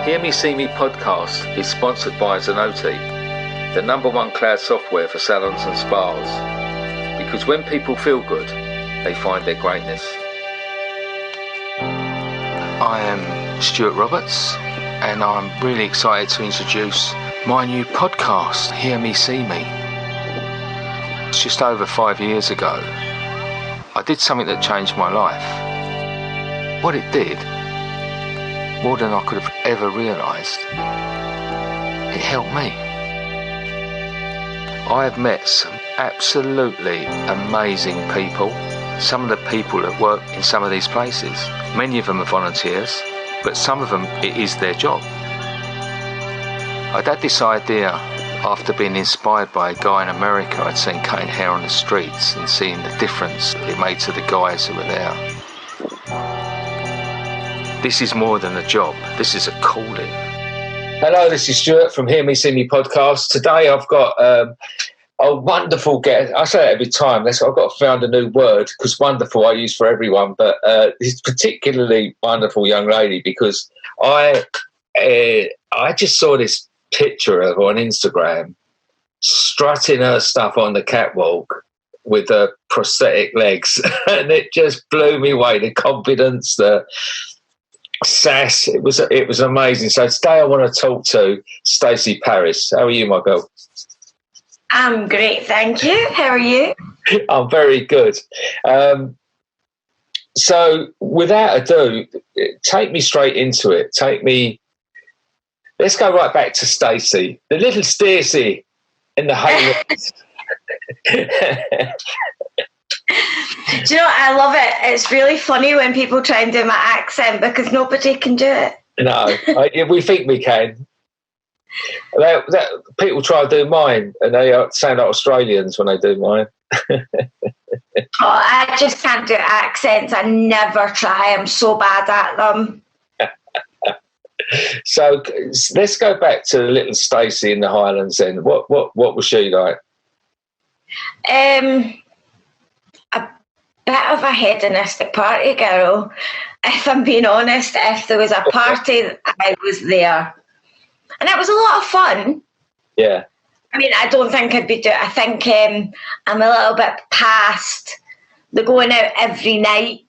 Hear Me See Me podcast is sponsored by Zenoti, the #1 cloud software for salons and spas. Because when people feel good, they find their greatness. I am Stuart Roberts, and I'm really excited to introduce my new podcast, Hear Me See Me. It's just over 5 years ago. I did something that changed my life. What it did, more than I could have ever realised, it helped me. I have met some absolutely amazing people. Some of the people that work in some of these places, many of them are volunteers, but some of them it is their job. I'd had this idea after being inspired by a guy in America I'd seen cutting hair on the streets and seeing the difference it made to the guys who were there. This is more than a job. This is a calling. Hello, this is Stuart from Hear Me See Me podcast. Today I've got a wonderful guest. I say that every time. I've got to find a new word because wonderful I use for everyone, but this particularly wonderful young lady because I just saw this picture of her on Instagram strutting her stuff on the catwalk with her prosthetic legs, and it just blew me away. The confidence, the sass, it was amazing. So today I want to talk to Stacey Paris. How are you, my girl? I'm great, thank you. How are you? I'm very good. So without ado, take me straight into it. Let's go right back to Stacey, the little Stacy in the Highlands. Do you know what? I love it. It's really funny when people try and do my accent because nobody can do it. No, we think we can. People try to do mine and they sound like Australians when they do mine. I just can't do accents. I never try. I'm so bad at them. So let's go back to the little Stacey in the Highlands then. What was she like? A bit of a hedonistic party girl. If I'm being honest, if there was a party, I was there. And it was a lot of fun. Yeah. I mean, I don't think I'd be doing it. I think I'm a little bit past the going out every night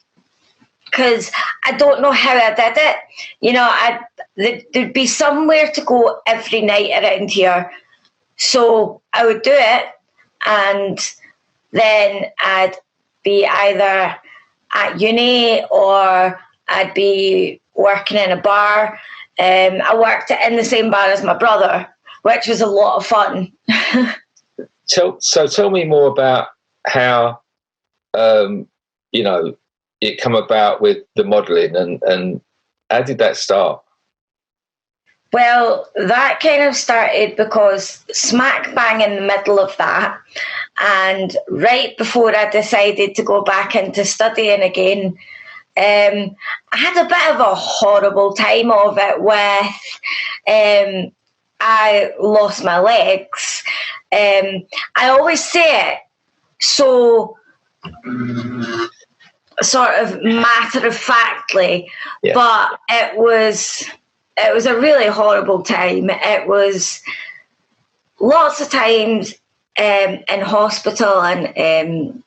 because I don't know how I did it. You know, there'd be somewhere to go every night around here. So I would do it and then I'd be either at uni or I'd be working in a bar. I worked in the same bar as my brother, which was a lot of fun. So tell me more about how, it come about with the modelling and how did that start? Well, that kind of started because smack bang in the middle of that and right before I decided to go back into studying again, I had a bit of a horrible time of it with I lost my legs. I always say it so sort of matter-of-factly, yeah. But it was a really horrible time. It was lots of times in hospital and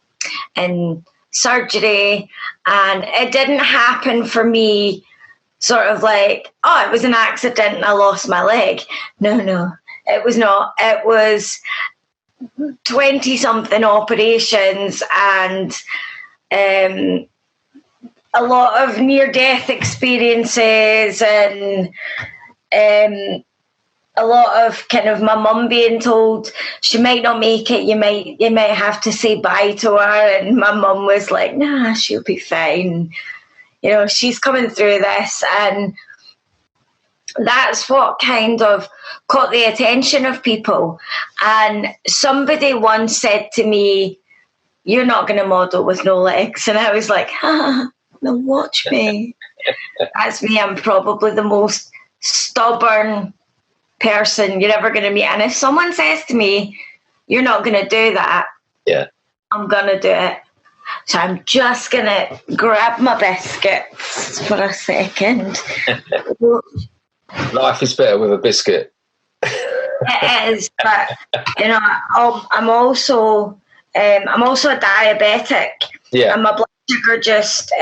surgery, and it didn't happen for me sort of like, oh, it was an accident and I lost my leg. No, it was not. It was 20-something operations and a lot of near-death experiences and a lot of kind of my mum being told she might not make it, you might have to say bye to her, and my mum was like, nah, she'll be fine. You know, she's coming through this, and that's what kind of caught the attention of people. And somebody once said to me, you're not going to model with no legs. And I was like, no, watch me. That's me. I'm probably the most stubborn person you're ever going to meet. And if someone says to me, you're not going to do that, yeah, I'm going to do it. So I'm just going to grab my biscuits for a second. Life is better with a biscuit. It is, but you know, I'm also a diabetic. Yeah. And my blood sugar just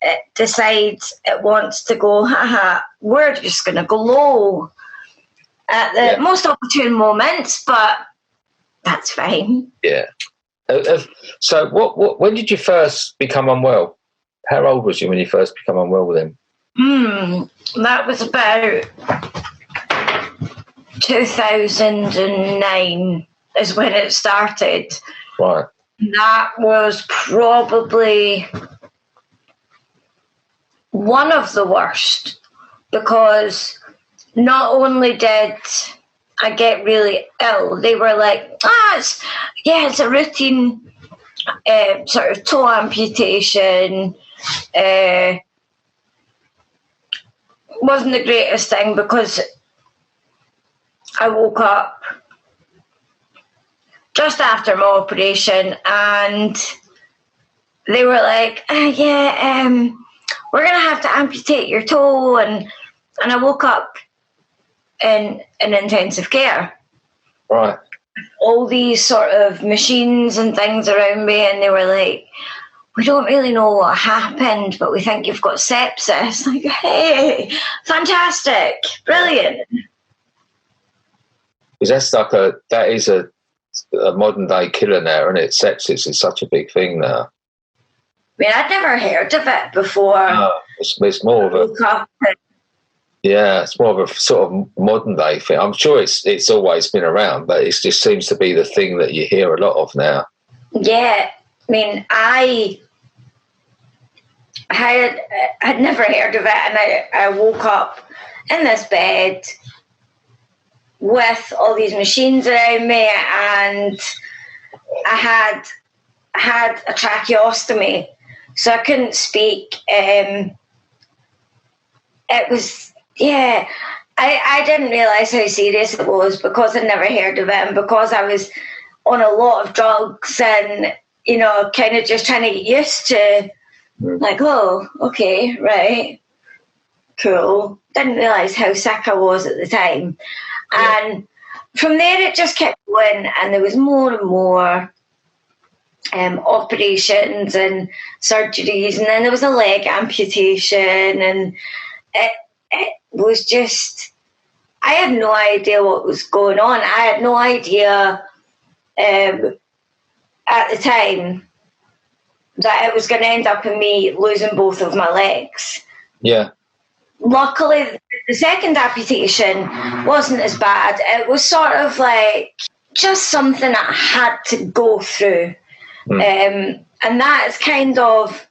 it decides it wants to go. We're just going to go low at the most opportune moments, but that's fine. Yeah. So, when did you first become unwell? How old was you when you first became unwell with him? That was about 2009 is when it started. Right. That was probably one of the worst, because not only did I get really ill, they were like, it's a routine sort of toe amputation. Wasn't the greatest thing, because I woke up just after my operation and they were like, we're going to have to amputate your toe. And I woke up in intensive care. Right. All these sort of machines and things around me, and they were like, we don't really know what happened, but we think you've got sepsis. Like, hey, fantastic, brilliant. Because that is a modern day killer now, and sepsis is such a big thing now. I mean, I'd never heard of it before. No, it's more of a it's more of a sort of modern day thing. I'm sure it's always been around, but it just seems to be the thing that you hear a lot of now. Yeah, I mean, I had never heard of it, and I woke up in this bed with all these machines around me, and I had a tracheostomy, so I couldn't speak. It was, I didn't realise how serious it was, because I'd never heard of it, and because I was on a lot of drugs and, you know, kind of just trying to get used to, like, oh, okay, right, cool. Didn't realise how sick I was at the time. Yeah. And from there it just kept going, and there was more and more operations and surgeries, and then there was a leg amputation, and it was just, I had no idea what was going on. I had no idea at the time that it was going to end up in me losing both of my legs. Yeah. Luckily, the second amputation wasn't as bad. It was sort of like just something I had to go through. And that is kind of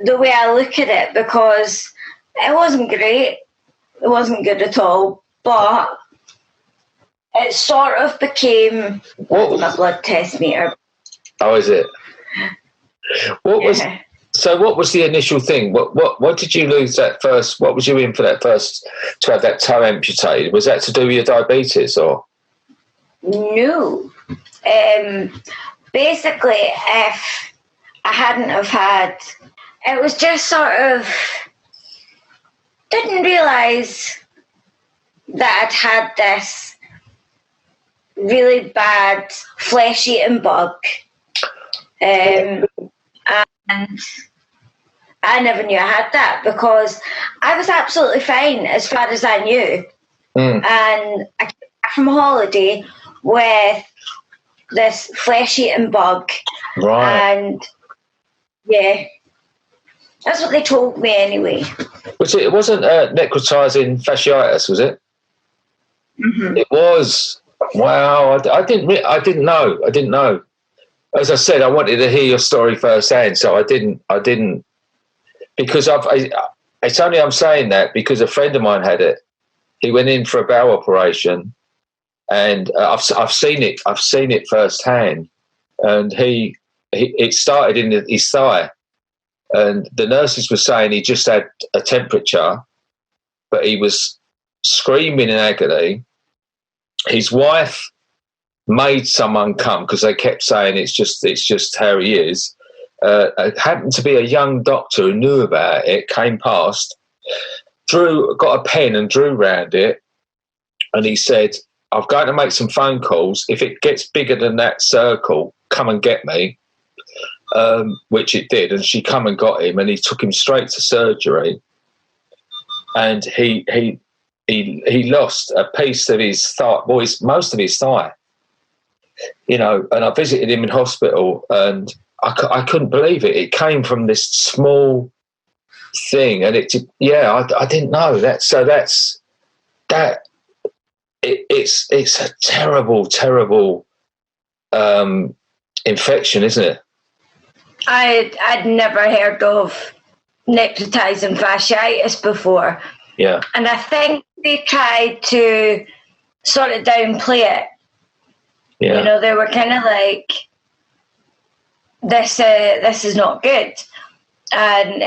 the way I look at it, because it wasn't great. It wasn't good at all. But it sort of became my blood test meter. Oh, is it? What was the initial thing? What did you lose that first? What was you in for that first to have that toe amputated? Was that to do with your diabetes or? No. Basically, if I hadn't have had, it was just sort of, didn't realise that I'd had this really bad flesh-eating bug. And I never knew I had that, because I was absolutely fine as far as I knew. And I came back from holiday with this flesh-eating bug. Right. And yeah, that's what they told me anyway. It wasn't necrotising fasciitis, was it? Mm-hmm. It was. Wow, I didn't know. As I said, I wanted to hear your story firsthand, so I didn't. Because it's only I'm saying that because a friend of mine had it. He went in for a bowel operation, and I've seen it. I've seen it firsthand, and it started in his thigh, and the nurses were saying he just had a temperature, but he was screaming in agony. His wife made someone come because they kept saying it's just how he is. It happened to be a young doctor who knew about it, came past, got a pen and drew round it, and he said, I'm going to make some phone calls. If it gets bigger than that circle, come and get me, which it did. And she come and got him, and he took him straight to surgery. And he lost a piece of his thigh, most of his thigh, and I visited him in hospital, and I couldn't believe it. It came from this small thing, and I didn't know that. So it's a terrible, terrible infection, isn't it? I'd never heard of necrotising fasciitis before. Yeah. And I think they tried to sort of downplay it. Yeah. They were kind of like, this is not good. And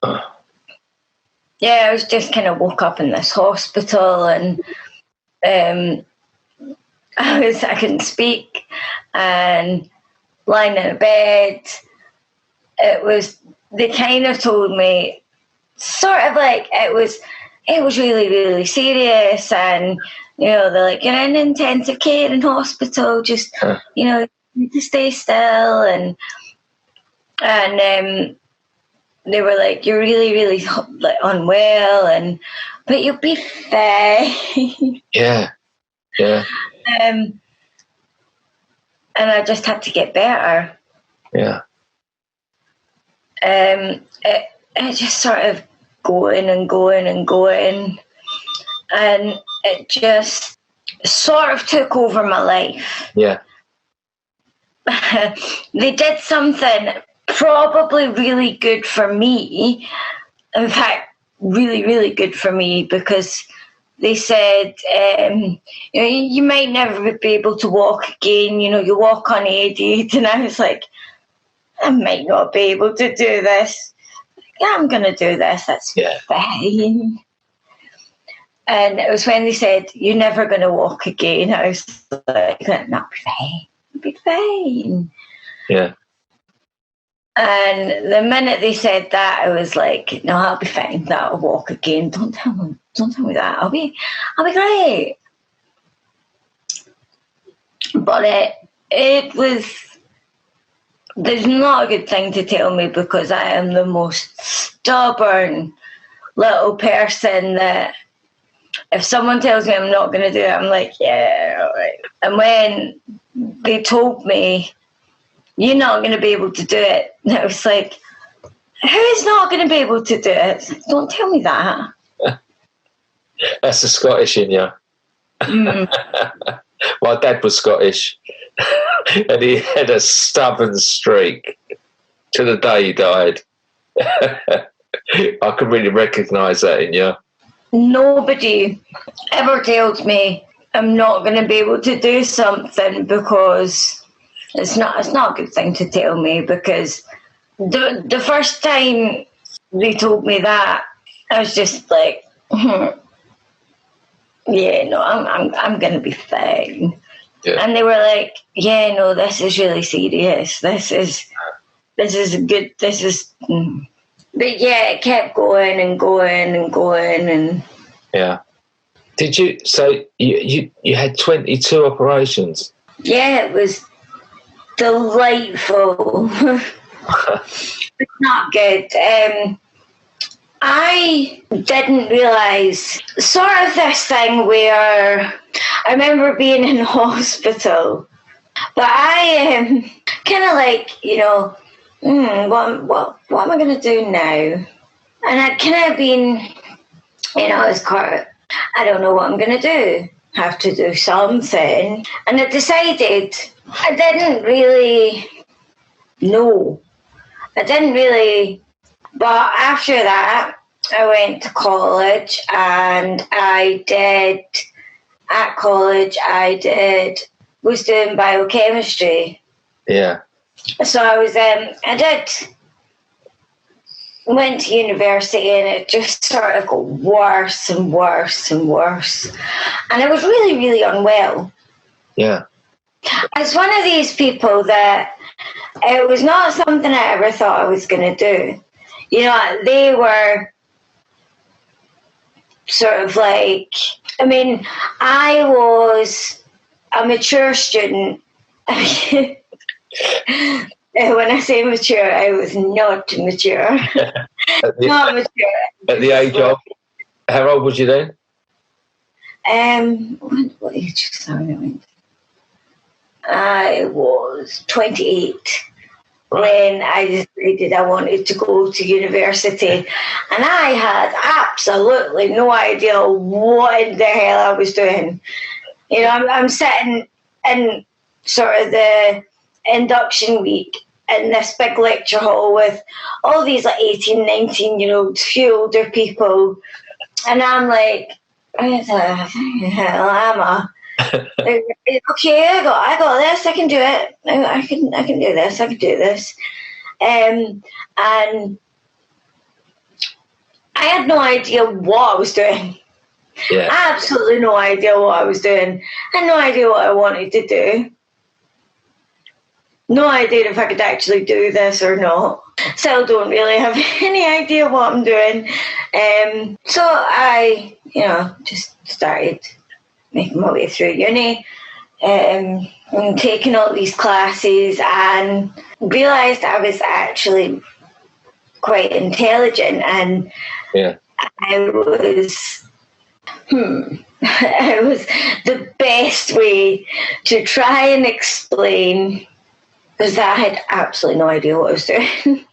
I was just kind of woke up in this hospital, and I couldn't speak, and lying in a bed. They kind of told me sort of like it was really, really serious, and they're like, you're in intensive care in hospital, just you need to stay still, and they were like, you're really, really like unwell, but you'll be fine. Yeah. And I just had to get better. Yeah. It just sort of going and going and going, and it just sort of took over my life. Yeah. They did something probably really good for me. In fact, really, really good for me, because they said, you might never be able to walk again. You walk unaided. And I was like, I might not be able to do this. Yeah, I'm going to do this. That's fine. And it was when they said, you're never going to walk again. I was like, no, I'll be fine. Yeah. And the minute they said that, I was like, no, I'll be fine. I'll walk again. Don't tell me that. I'll be great. But it was, there's not a good thing to tell me, because I am the most stubborn little person that if someone tells me I'm not going to do it, I'm like, yeah, all right. And when they told me, you're not going to be able to do it, and I was like, who's not going to be able to do it? Don't tell me that. That's the Scottish in you. My dad was Scottish, and he had a stubborn streak to the day he died. I can really recognise that in you. Nobody ever tells me I'm not going to be able to do something, because it's not a good thing to tell me, because the first time they told me that, I was just like, yeah, no, I'm going to be fine. Yeah. And they were like, yeah, no, this is really serious. This is good. But yeah, it kept going and going and going, and yeah. Did you? So you had 22 operations? Yeah, it was delightful. It's not good. I didn't realise sort of this thing where I remember being in hospital, but I am kind of like, what am I going to do now? And I'd kind of been, it's quite, I don't know what I'm going to do. Have to do something. And I decided I didn't really know. But after that, I went to college, and at college, was doing biochemistry. Yeah. So I went to university, and it just sort of got worse and worse and worse. And I was really, really unwell. Yeah. I was one of these people that it was not something I ever thought I was going to do. They were sort of like, I mean, I was a mature student. When I say mature, I was not mature. Not mature. At the age of, how old was you then? What age was I? I was 28 when I decided I wanted to go to university, and I had absolutely no idea what in the hell I was doing. You know, I'm sitting in sort of the induction week in this big lecture hall with all these like 18, 19-year-olds, few older people, and I'm like, what the hell am I? Okay, I got this. I can do it. I can do this. I can do this. And I had no idea what I was doing. Yeah. Absolutely no idea what I was doing. I had no idea what I wanted to do. No idea if I could actually do this or not. Still don't really have any idea what I'm doing. So I, just started making my way through uni, and taking all these classes, and realised I was actually quite intelligent, and I was it was the best way to try and explain, because I had absolutely no idea what I was doing.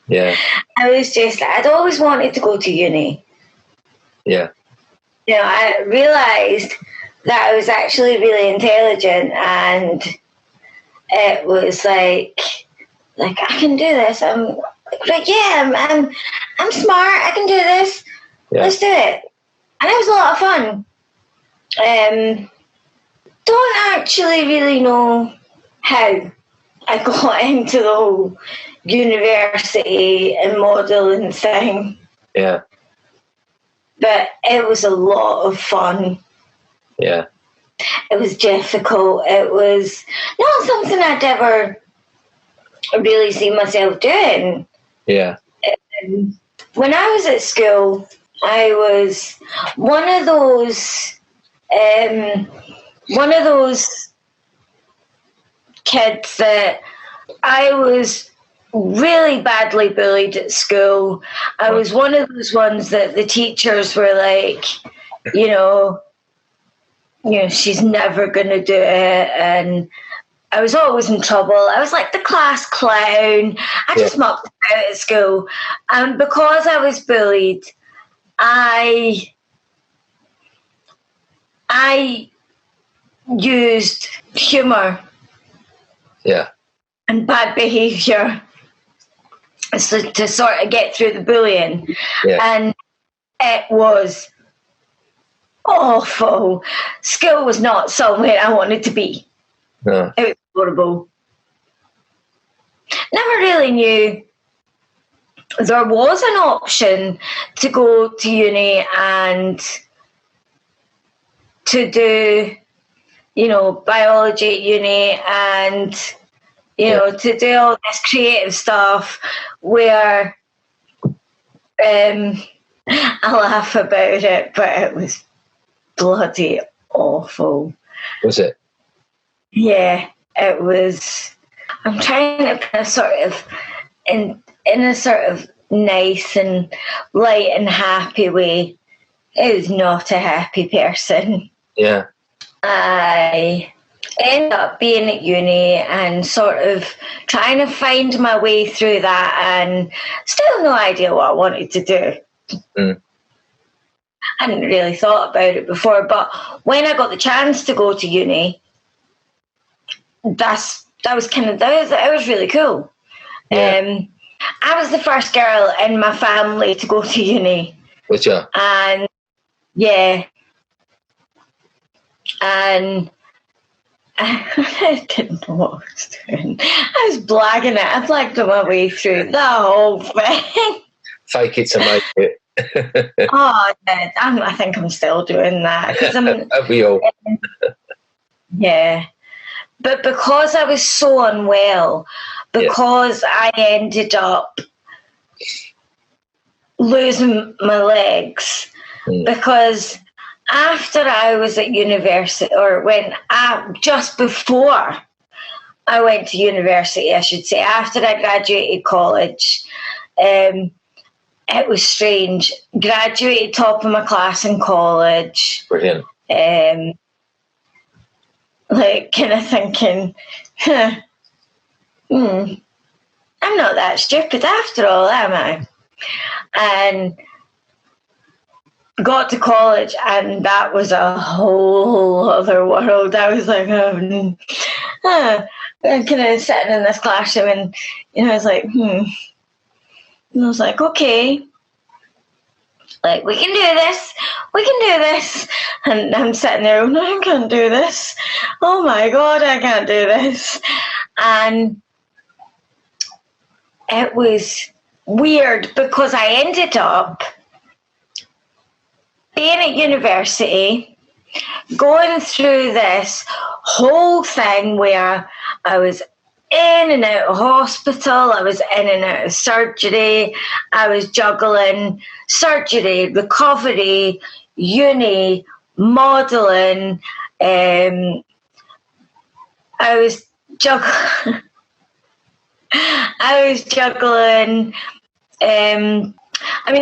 Yeah. I'd always wanted to go to uni. Yeah. I realised that I was actually really intelligent, and it was like I can do this. I'm smart. I can do this. Yeah. Let's do it. And it was a lot of fun. Don't actually really know how I got into the whole university and modelling thing. Yeah. But it was a lot of fun. Yeah. It was difficult. It was not something I'd ever really seen myself doing. Yeah. When I was at school, I was one of those kids that I was really badly bullied at school. I was one of those ones that the teachers were like, she's never going to do it. And I was always in trouble. I was like the class clown. I just mucked about at school. And because I was bullied, I used humour and bad behaviour to sort of get through the bullying. Yeah. And it was awful. School was not somewhere I wanted to be. No. It was horrible. Never really knew there was an option to go to uni and to do, biology at uni, and, to do all this creative stuff where I laugh about it, but it was bloody awful. Was it? Yeah, it was. I'm trying to put a sort of in a sort of nice and light and happy way. I was not a happy person. Yeah. I ended up being at uni and sort of trying to find my way through that, and still no idea what I wanted to do. I hadn't really thought about it before, but when I got the chance to go to uni, that was really cool. Yeah. I was the first girl in my family to go to uni. Which you? And yeah. And I didn't know what I was doing. I was blagging it. I blagged my way through the whole thing. Fake it to make it. Oh, I think I'm still doing that. We all. Yeah. But because I was so unwell, because I ended up losing my legs, because after I was at university, or just before I went to university, I should say, after I graduated college, it was strange. Graduated top of my class in college. Brilliant. Like, kind of thinking, I'm not that stupid after all, am I? And got to college, and that was a whole other world. I was like, I'm kind of sitting in this classroom, and I was like, And I was like, okay, like, we can do this. And I'm sitting there, no, I can't do this. Oh my God, I can't do this. And it was weird because I ended up being at university, going through this whole thing where I was in and out of hospital, I was in and out of surgery, I was juggling surgery, recovery, uni, modelling, I was juggling, the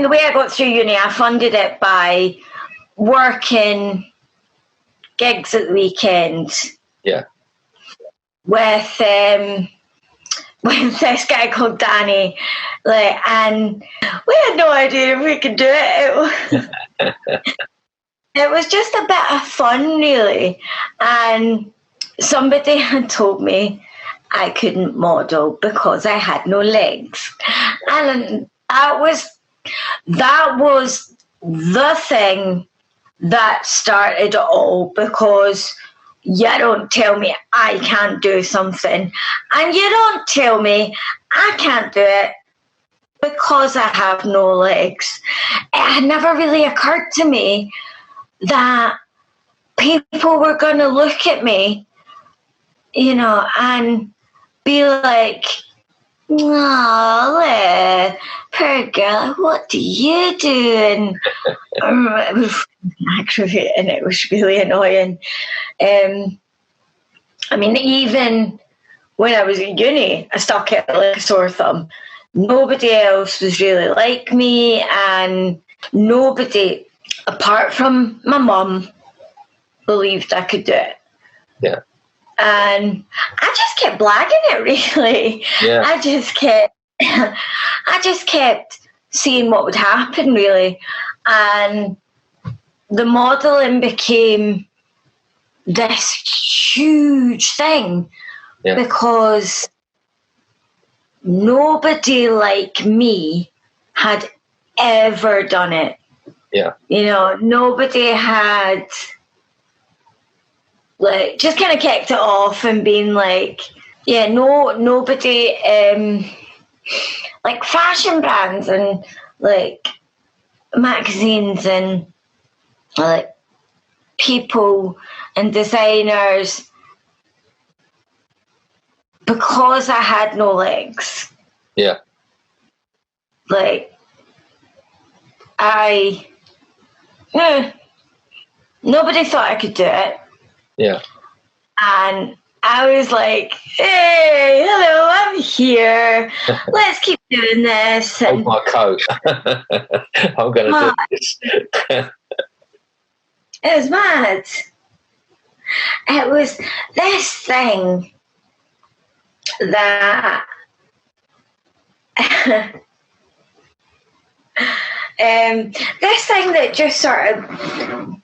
way I got through uni, I funded it by working gigs at the weekend. Yeah. With this guy called Danny, and we had no idea if we could do it. It was just a bit of fun, really. And somebody had told me I couldn't model because I had no legs, and that was the thing that started it all, because you don't tell me I can't do something, and you don't tell me I can't do it because I have no legs. It had never really occurred to me that people were going to look at me, and be like, oh, poor girl, what do you do? And it was aggravating, it was really annoying. Even when I was in uni, I stuck out like a sore thumb. Nobody else was really like me, and nobody, apart from my mum, believed I could do it. Yeah. And I just kept blagging it, really. Yeah. I just kept seeing what would happen, really. And the modelling became this huge thing, because nobody like me had ever done it. Yeah. Nobody had just kind of kicked it off and been like, nobody, like fashion brands and like magazines and like people and designers, because I had no legs. Yeah. Nobody thought I could do it. Yeah. And I was like, hey, hello, I'm here. Let's keep doing this. Hold my coat. I'm going to do this. It was mad. It was this thing that just sort of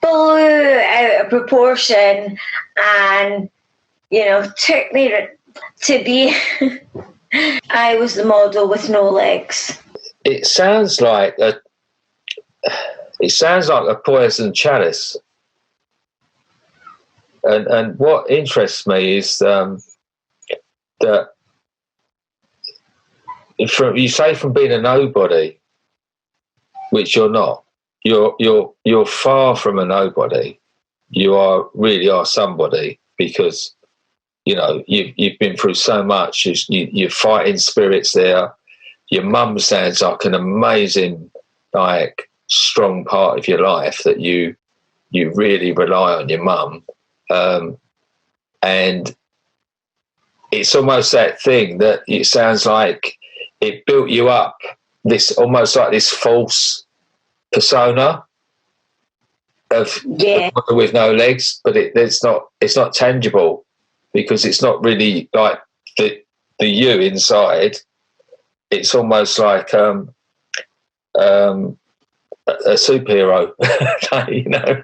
blew out of proportion, and took me to be I was the model with no legs. It sounds like a poison chalice. And what interests me is that from being a nobody, which you're not, you're far from a nobody. You really are somebody, because you've been through so much. You're fighting spirits there. Your mum sounds like an amazing strong part of your life that you really rely on your mum, and it's almost that thing that it sounds like it built you up, this almost like this false persona of with no legs, but it's not tangible, because it's not really like the you inside. It's almost like a superhero, you know,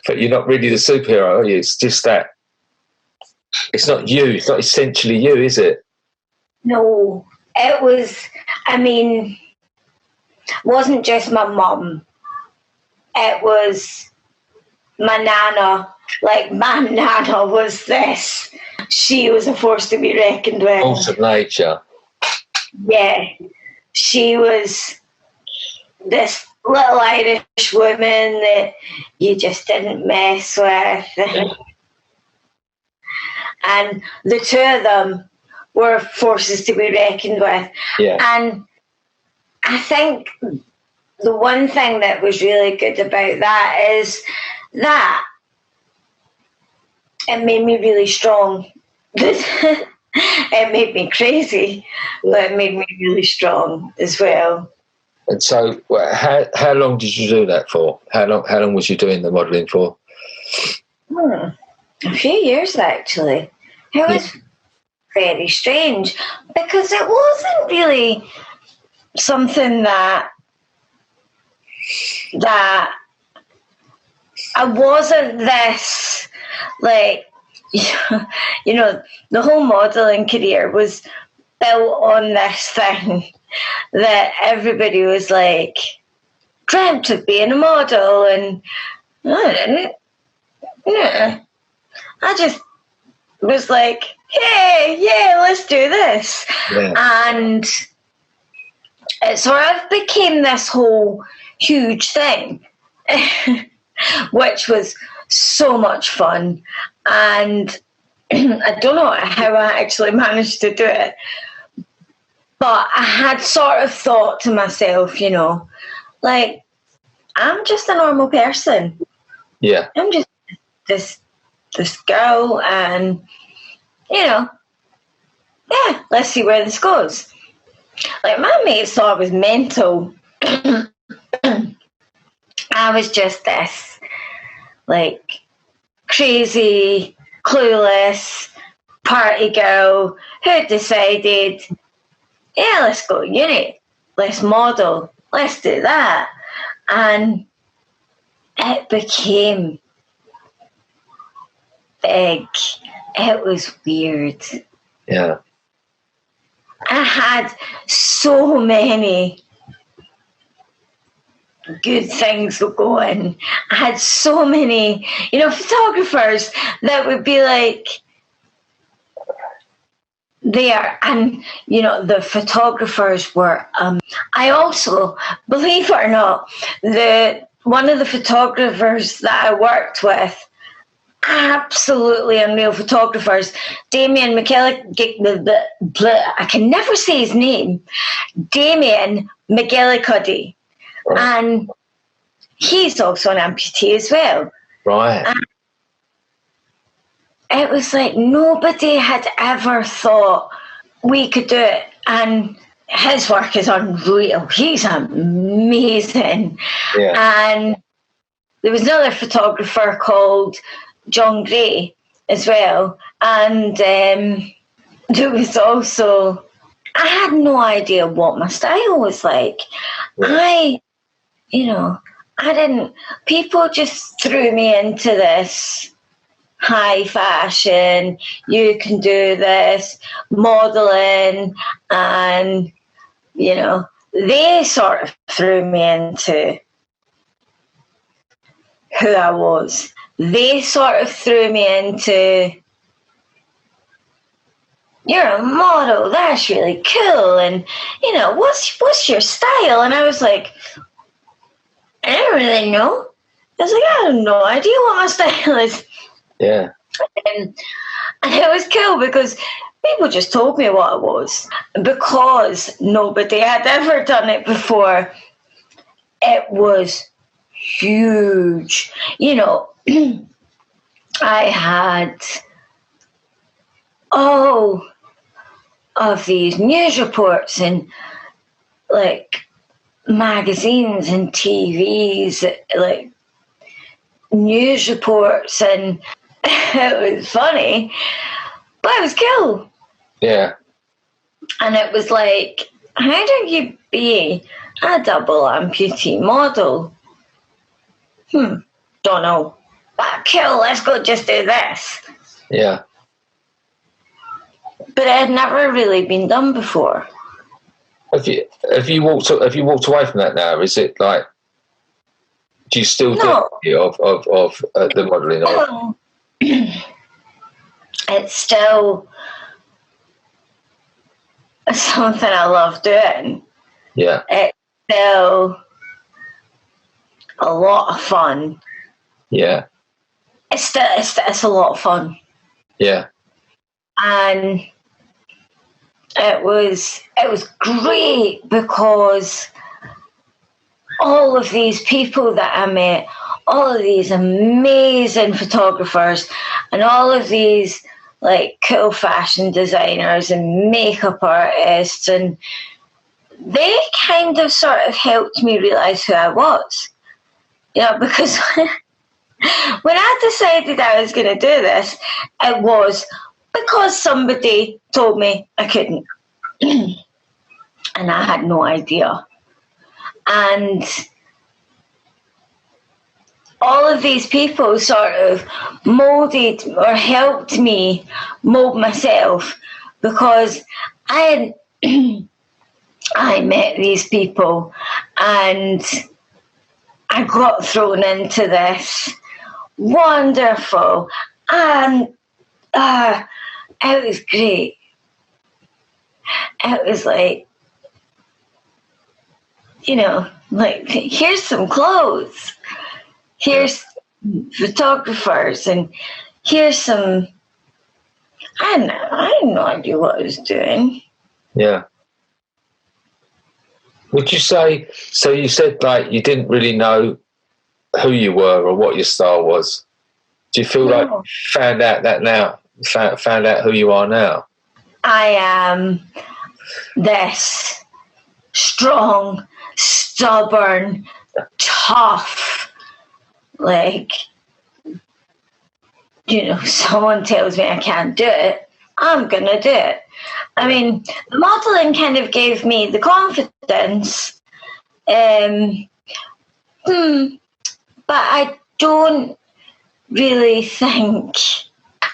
but you're not really the superhero, are you? It's just that it's not you. It's not essentially you, is it? No, it was. I mean, wasn't just my mum. It was my nana. Like, my nana was this. She was a force to be reckoned with. Force of nature. Yeah, she was this little Irish woman that you just didn't mess with. And the two of them were forces to be reckoned with. Yeah. And I think the one thing that was really good about that is that it made me really strong. It made me crazy, but it made me really strong as well. And so, how long did you do that for? How long was you doing the modelling for? A few years, actually. It was very strange, because it wasn't really something that I wasn't this, like, you know, the whole modelling career was built on this thing that everybody was like, dreamt of being a model, and I didn't. Yeah. I just was like, hey, yeah, let's do this. Yeah. And it sort of became this whole huge thing, which was so much fun. And I don't know how I actually managed to do it, but I had sort of thought to myself, you know, like, I'm just a normal person. Yeah. I'm just this girl, and, you know, yeah, let's see where this goes. Like, my mates thought I was mental. I was just this, like, crazy, clueless party girl who decided, yeah, let's go to uni, let's model, let's do that. And it became big. It was weird. Yeah. I had so many good things going. I had so many, you know, photographers that would be like there, and, you know, the photographers were I also, believe it or not, one of the photographers that I worked with, absolutely unreal photographers, Damien I can never say his name, Damien McGillicuddy. Right. And he's also an amputee as well. Right. And it was like nobody had ever thought we could do it. And his work is unreal. He's amazing. Yeah. And there was another photographer called John Gray as well. And there was also, I had no idea what my style was like. Yeah. People just threw me into this high fashion, you can do this, modelling, and, you know, they sort of threw me into who I was. They sort of threw me into, you're a model, that's really cool, and, you know, what's your style? And I was like, I don't really know. I was like, I have no idea what my style is. Yeah. And it was cool because people just told me what it was. Because nobody had ever done it before, it was huge. You know, I had all of these news reports and like magazines and TVs, like news reports, and it was funny, but it was cool. Yeah. And it was like, how do you be a double amputee model? Don't know. But cool, let's go just do this. Yeah. But it had never really been done before. Have you walked away from that now? Is it like, do you still do the modelling? No. It's still something I love doing. Yeah. It's still a lot of fun. Yeah. It's a lot of fun. Yeah. And it was great because all of these people that I met, all of these amazing photographers, and all of these like cool fashion designers and makeup artists, and they kind of sort of helped me realize who I was. You know, because when I decided I was going to do this, it was because somebody told me I couldn't. And I had no idea. And all of these people sort of molded or helped me mold myself, because I met these people and I got thrown into this wonderful, and it was great. It was like, you know, like, here's some clothes, here's photographers, and here's some, I had no idea what I was doing. Yeah. Would you say, so you said like you didn't really know who you were or what your style was. Do you feel like you found out that now, found out who you are now? I am this strong, stubborn, tough, like, you know, someone tells me I can't do it, I'm going to do it. I mean, the modelling kind of gave me the confidence, but I don't really think,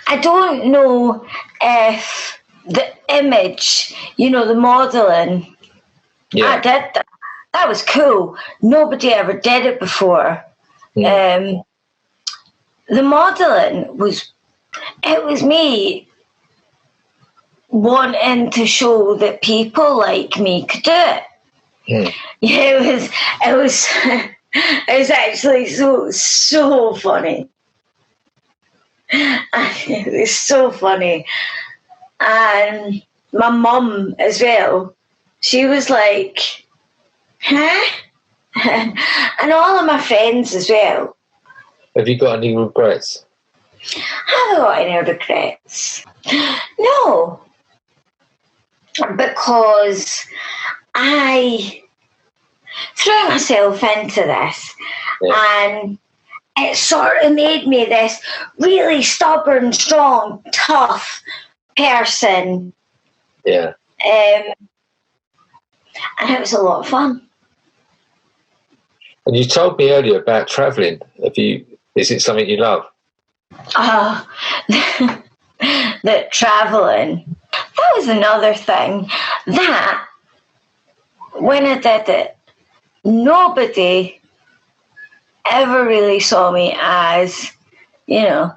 I don't know if the image, you know, the modelling, I did that. That was cool. Nobody ever did it before. The modelling was, it was me wanting to show that people like me could do it. Yeah, it was actually so funny. It was so funny. And my mum as well, she was like, huh? And all of my friends as well. Have you got any regrets? I haven't got any regrets. No. Because I threw myself into this, and it sort of made me this really stubborn, strong, tough person. Yeah. And it was a lot of fun. And you told me earlier about travelling. Is it something you love? That travelling. That was another thing that when I did it, nobody ever really saw me as, you know,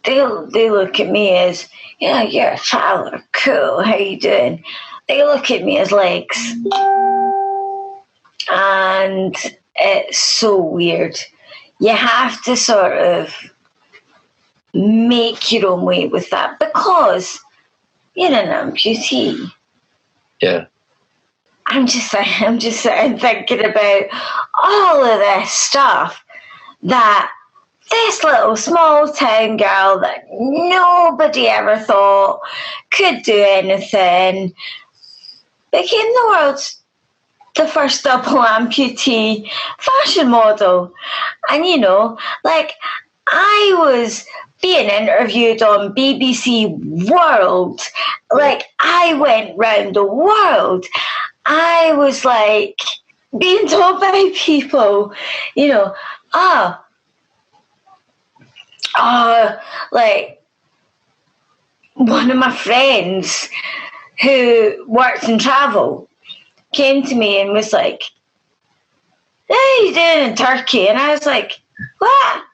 they look at me as, you know, you're a traveller, cool, how you doing? They look at me as legs. And it's so weird. You have to sort of make your own way with that because you're an amputee. Yeah. I'm just sitting thinking about all of this stuff that this little small town girl that nobody ever thought could do anything became the first double amputee fashion model. And I was being interviewed on BBC World. I went round the world. I was being told by people, one of my friends who works in travel came to me and was like, "What are you doing in Turkey?" And I was like, "What?"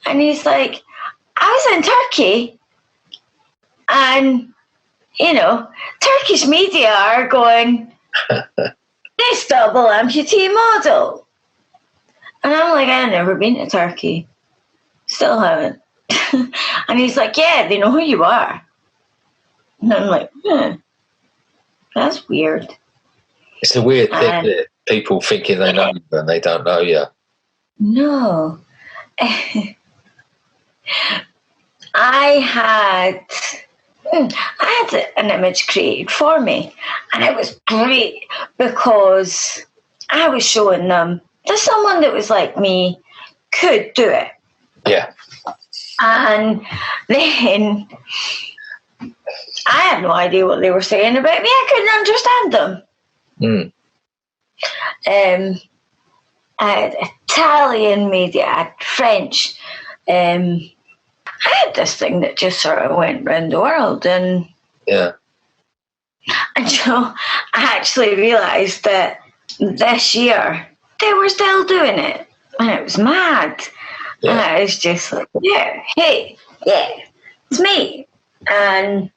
And he's like, "I was in Turkey, and Turkish media are going, this double amputee model." And I'm like, "I've never been to Turkey. Still haven't." And he's like, "Yeah, they know who you are." And I'm like, that's weird. It's a weird thing that people thinking they know you and they don't know you. No. I had an image created for me, and it was great because I was showing them that someone that was like me could do it. Yeah. And then I had no idea what they were saying about me. I couldn't understand them. I had Italian media, I had French. I had this thing that just sort of went around the world, and I actually realised that this year they were still doing it, and it was mad. Yeah. And I was just like, hey, it's me. And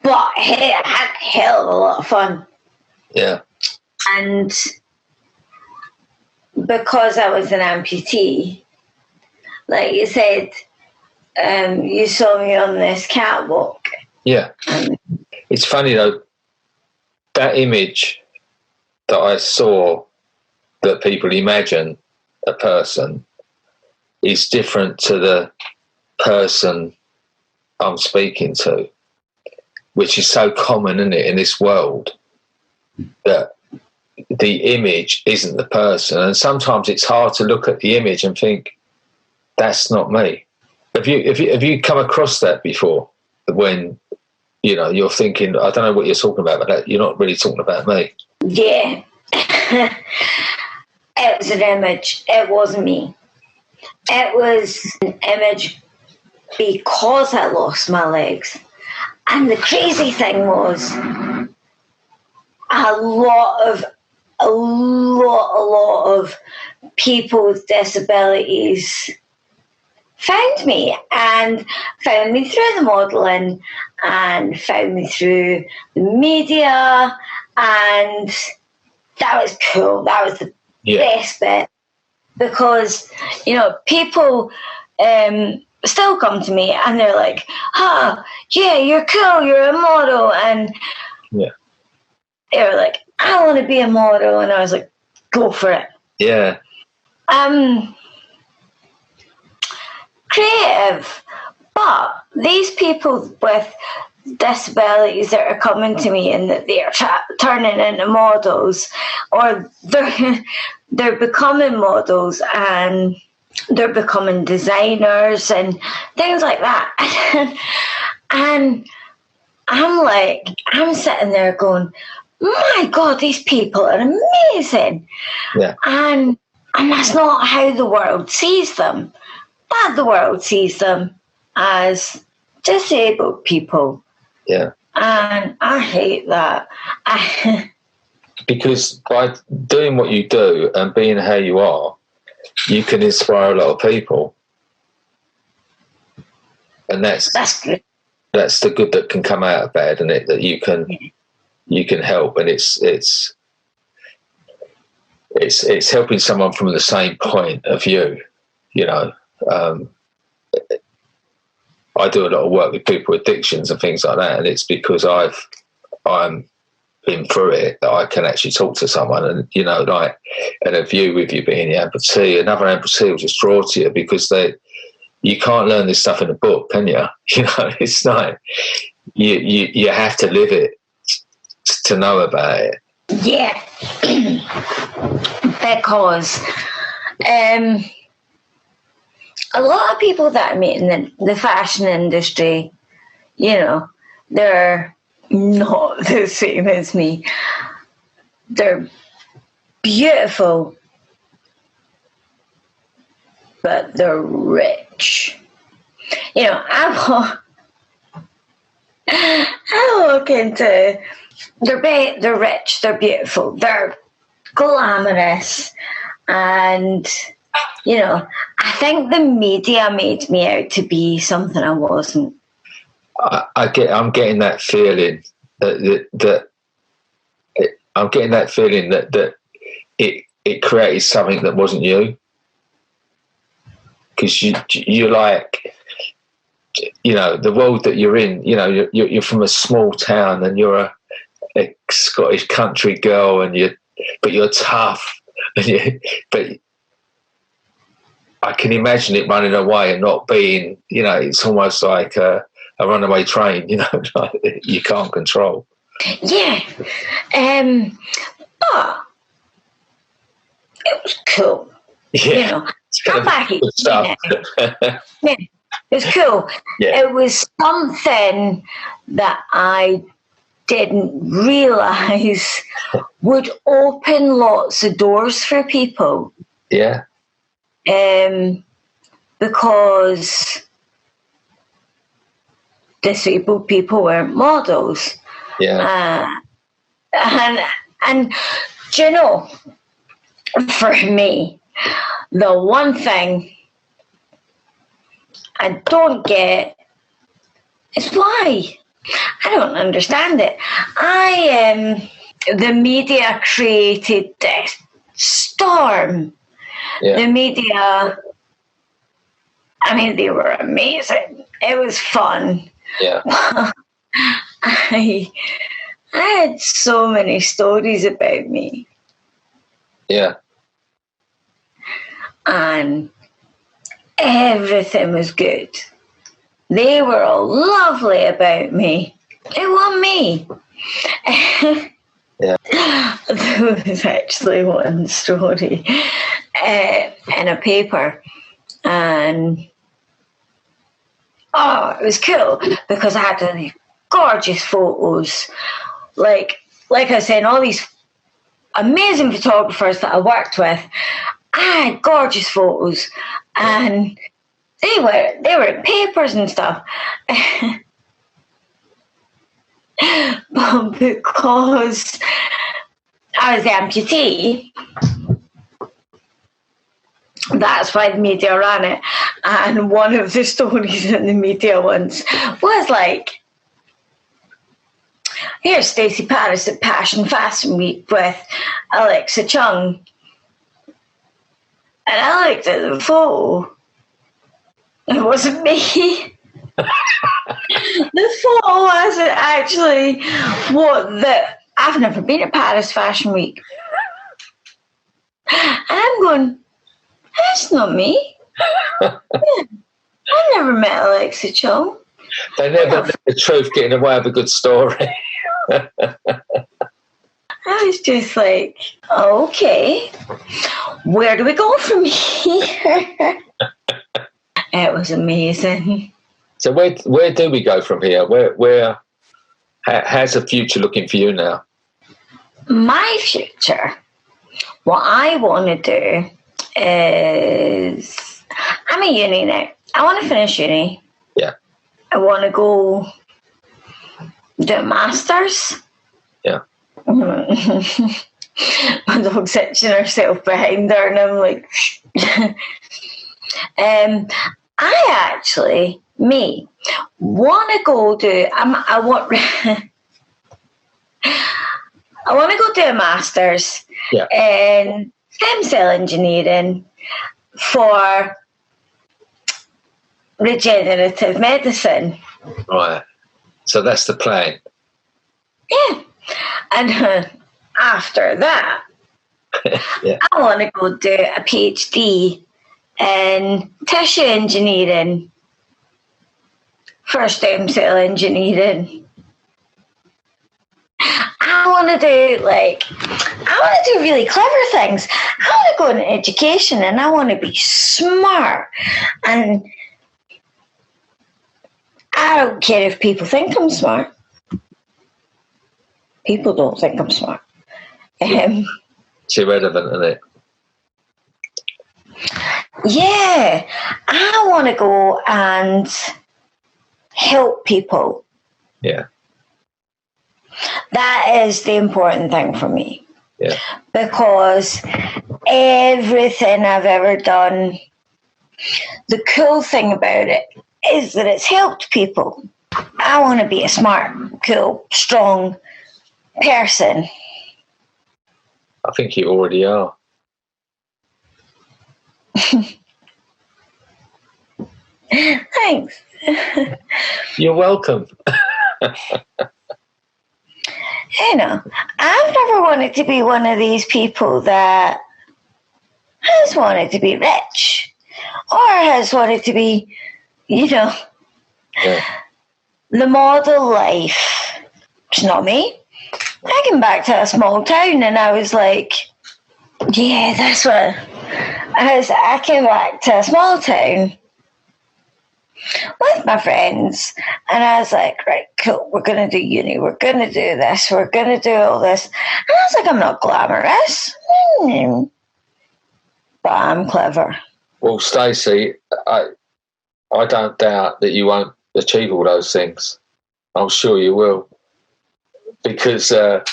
but hey, I had a hell of a lot of fun. Yeah. And because I was an amputee, like you said, you saw me on this catwalk. Yeah. It's funny though, that image that I saw that people imagine a person is different to the person I'm speaking to, which is so common, isn't it, in this world, that the image isn't the person. And sometimes it's hard to look at the image and think, that's not me. Have you come across that before, when you're thinking, I don't know what you're talking about, but that you're not really talking about me? Yeah. It was an image. It wasn't me. It was an image because I lost my legs. And the crazy thing was, a lot of people with disabilities found me through the modelling and found me through the media, and that was cool. That was the best bit, because people still come to me and they're like, yeah, you're cool, you're a model, and they were like, I want to be a model, and I was like, go for it. Yeah. Creative, but these people with disabilities that are coming to me and that they are turning into models, or they're becoming models and they're becoming designers and things like that. And I'm sitting there going, my God, these people are amazing. Yeah. And that's not how the world sees them. But the world sees them as disabled people. Yeah. And I hate that. Because by doing what you do and being how you are, you can inspire a lot of people. And that's good. That's the good that can come out of bad, isn't it? That you can help, and it's helping someone from the same point of view, I do a lot of work with people with addictions and things like that, and it's because I'm been through it that I can actually talk to someone, and like at a view with you being the amputee, another amputee will just draw to you because you can't learn this stuff in a book, can you? It's like you have to live it to know about it. Yeah, because a lot of people that I meet in the fashion industry, they're not the same as me. They're beautiful, but they're rich. I walk into, they're rich, they're beautiful, they're glamorous, and I think the media made me out to be something I wasn't. I'm getting that feeling that I'm getting that feeling that it created something that wasn't you, because you're like, the world that you're in. You're from a small town and you're a Scottish country girl, but you're tough, but I can imagine it running away and not being. It's almost like a runaway train, like you can't control. Yeah. But it was cool. Yeah. I'm back at stuff. Yeah, it was cool. Yeah. It was something that I didn't realise would open lots of doors for people. Yeah. Because disabled people weren't models. Yeah. And for me, the one thing I don't get is why. I don't understand it. The media created this storm. Yeah. The media, they were amazing. It was fun. Yeah. I had so many stories about me. Yeah. And everything was good. They were all lovely about me. It wasn't me. Yeah. There was actually one story in a paper, and it was cool because I had these gorgeous photos. Like I said, all these amazing photographers that I worked with, I had gorgeous photos, and they were in papers and stuff. But because I was the amputee, that's why the media ran it. And one of the stories in the media once was like, here's Stacey Paris at Fashion Week with Alexa Chung. And I looked at the photo. It wasn't me. The photo wasn't actually I've never been at Paris Fashion Week. And I'm going, that's not me. Yeah. I never met Alexa Chung. They never let the truth getting away with a good story. I was just like, okay, where do we go from here? It was amazing. So where do we go from here? How's the future looking for you now? My future, what I want to do is, I'm at uni now. I want to finish uni. Yeah. I want to go do a master's. Yeah. My dog's hitching herself behind her, and I'm like, I actually, want to go do. I want to go do a master's in stem cell engineering for regenerative medicine. Right. So that's the plan. Yeah. And after that, Yeah. I want to go do a PhD in tissue engineering for stem cell engineering. I want to do really clever things. I want to go into education, and I want to be smart. And I don't care if people think I'm smart. People don't think I'm smart. It's irrelevant, isn't it? Yeah, I want to go and help people. Yeah. That is the important thing for me. Yeah. Because everything I've ever done, the cool thing about it is that it's helped people. I want to be a smart, cool, strong person. I think you already are. Thanks. You're welcome. You know, I've never wanted to be one of these people that has wanted to be rich or has wanted to be, Yeah. the model life. It's not me. I came back to a small town and I was like, yeah, that's what I came back to a small town with my friends, and I was like, right, cool, we're going to do uni, we're going to do this, we're going to do all this. And I was like, I'm not glamorous, but I'm clever. Well, Stacey, I don't doubt that you won't achieve all those things. I'm sure you will. Because that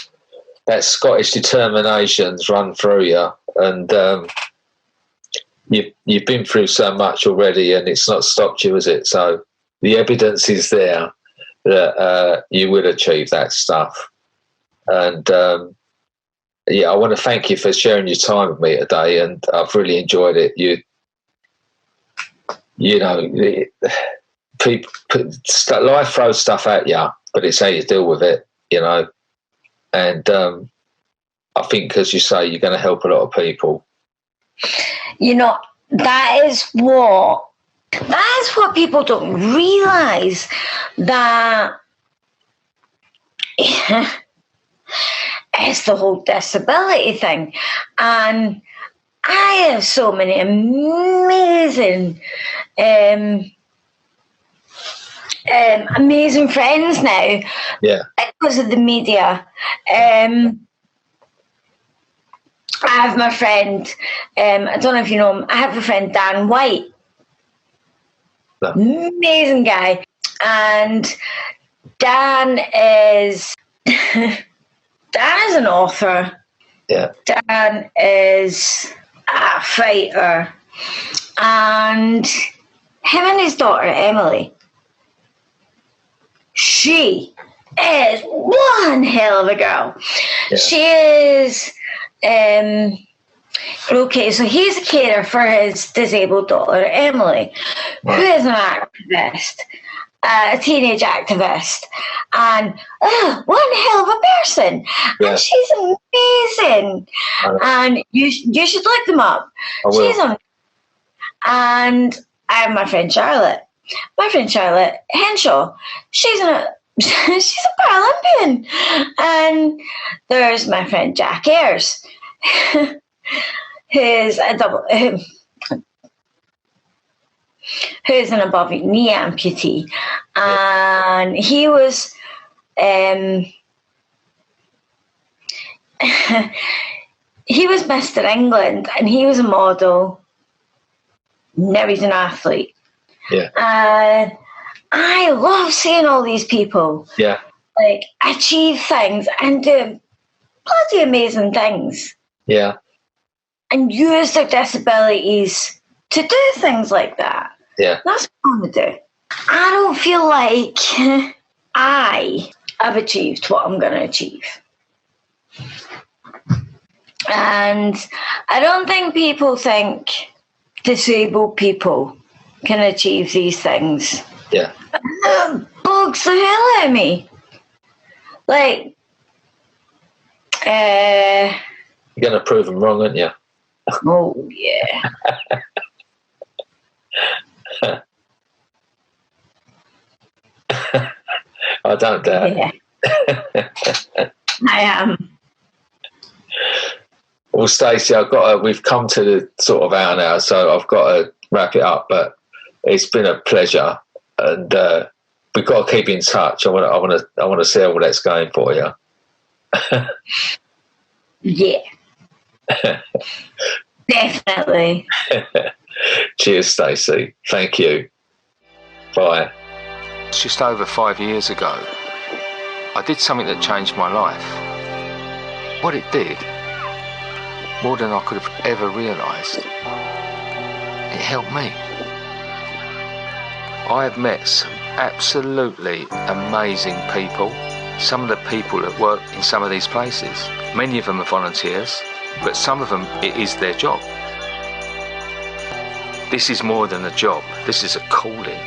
Scottish determination's run through you, and you've been through so much already, and it's not stopped you, has it? So the evidence is there that you will achieve that stuff. And I want to thank you for sharing your time with me today, and I've really enjoyed it. People, life throws stuff at you, but it's how you deal with it. And I think, as you say, you're going to help a lot of people. That is what people don't realise, that it's the whole disability thing. And I have so many amazing amazing friends now, because of the media. I have my friend, I don't know if you know him, I have a friend, Dan White. No. Amazing guy. And Dan is an author. Yeah. Dan is a fighter. And him and his daughter, Emily, she is one hell of a girl. Yeah. She is, okay, so he's a carer for his disabled daughter, Emily, who is an activist, a teenage activist, and one hell of a person. Yeah. And she's amazing. And you should look them up. She's amazing. And I have my friend Charlotte. My friend Charlotte Henshaw, she's a Paralympian. And there's my friend Jack Ayres, who's an above knee amputee. And he was Mr. England, and he was a model. Now he's an athlete. Yeah. I love seeing all these people achieve things and do bloody amazing things. Yeah. And use their disabilities to do things like that. Yeah. That's what I want to do. I don't feel like I have achieved what I'm going to achieve. And I don't think people think disabled people can achieve these things. Yeah. That bugs the hell out of me. Like, You're going to prove them wrong, aren't you? Oh, yeah. I don't doubt it. Yeah. I am. Well, Stacey, we've come to the sort of hour now, so I've got to wrap it up. But it's been a pleasure, and we've got to keep in touch. I want to see how that's going for you. Yeah. Definitely. Cheers, Stacey. Thank you. Bye. It's just over 5 years ago. I did something that changed my life. What it did, more than I could have ever realised, it helped me. I have met some absolutely amazing people. Some of the people that work in some of these places, many of them are volunteers, but some of them, it is their job. This is more than a job. This is a calling.